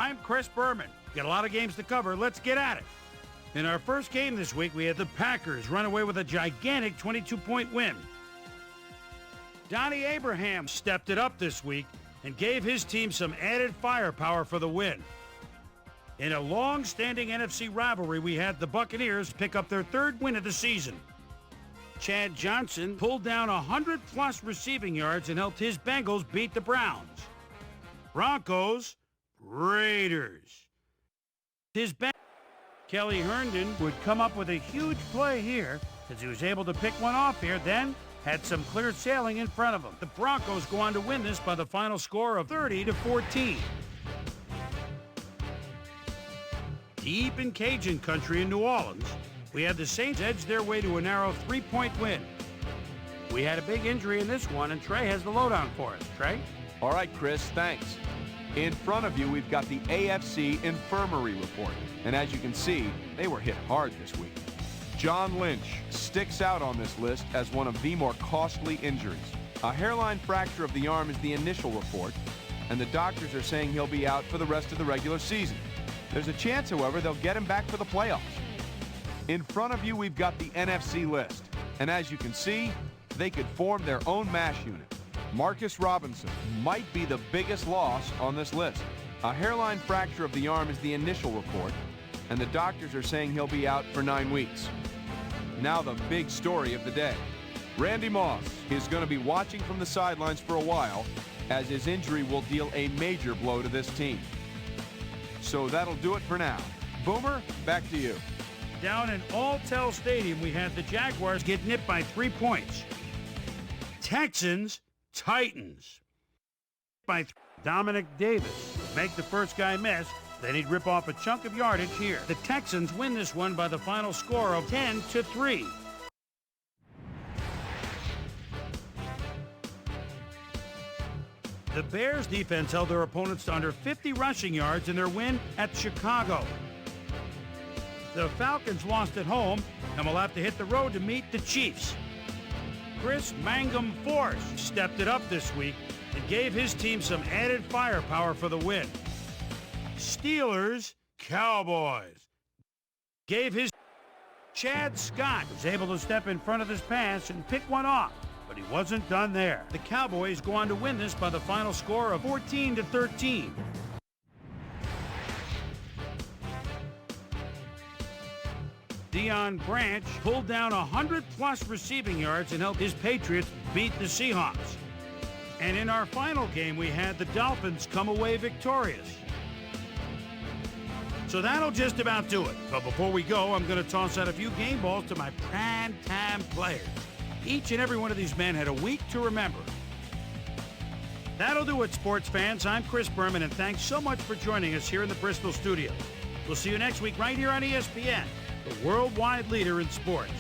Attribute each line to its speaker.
Speaker 1: I'm Chris Berman. Got a lot of games to cover. Let's get at it. In our first game this week, we had the Packers run away with a gigantic 22-point win. Donnie Abraham stepped it up this week and gave his team some added firepower for the win. In a long-standing NFC rivalry, we had the Buccaneers pick up their third win of the season. Chad Johnson pulled down 100-plus receiving yards and helped his Bengals beat the Browns. Broncos, Raiders. Kelly Herndon would come up with a huge play here as he was able to pick one off here, then had some clear sailing in front of him. The Broncos go on to win this by the final score of 30-14. Deep in Cajun country in New Orleans, we had the Saints edge their way to a narrow 3-point win. We had a big injury in this one, and Trey has the lowdown for us. Trey?
Speaker 2: All right, Chris, thanks. In front of you, we've got the AFC Infirmary report. And as you can see, they were hit hard this week. John Lynch sticks out on this list as one of the more costly injuries. A hairline fracture of the arm is the initial report, and the doctors are saying he'll be out for the rest of the regular season. There's a chance, however, they'll get him back for the playoffs. In front of you, we've got the NFC list. And as you can see, they could form their own MASH unit. Marcus Robinson might be the biggest loss on this list. A hairline fracture of the arm is the initial report, and the doctors are saying he'll be out for 9 weeks. Now the big story of the day. Randy Moss is going to be watching from the sidelines for a while, as his injury will deal a major blow to this team. So that'll do it for now. Boomer, back to you.
Speaker 1: Down in Alltel Stadium, we had the Jaguars get nipped by 3 points. Texans, Titans. By Dominic Davis make the first guy miss. Then he'd rip off a chunk of yardage here. The Texans win this one by the final score of 10-3. The Bears defense held their opponents to under 50 rushing yards in their win at Chicago. The Falcons lost at home and will have to hit the road to meet the Chiefs. Chris Mangum Force stepped it up this week and gave his team some added firepower for the win. Steelers, Cowboys. Gave his Chad Scott was able to step in front of this pass and pick one off, but he wasn't done there. The Cowboys go on to win this by the final score of 14-13. Deion Branch pulled down 100-plus receiving yards and helped his Patriots beat the Seahawks. And in our final game, we had the Dolphins come away victorious. So that'll just about do it. But before we go, I'm going to toss out a few game balls to my prime-time players. Each and every one of these men had a week to remember. That'll do it, sports fans. I'm Chris Berman, and thanks so much for joining us here in the Bristol studio. We'll see you next week right here on ESPN, the worldwide leader in sports.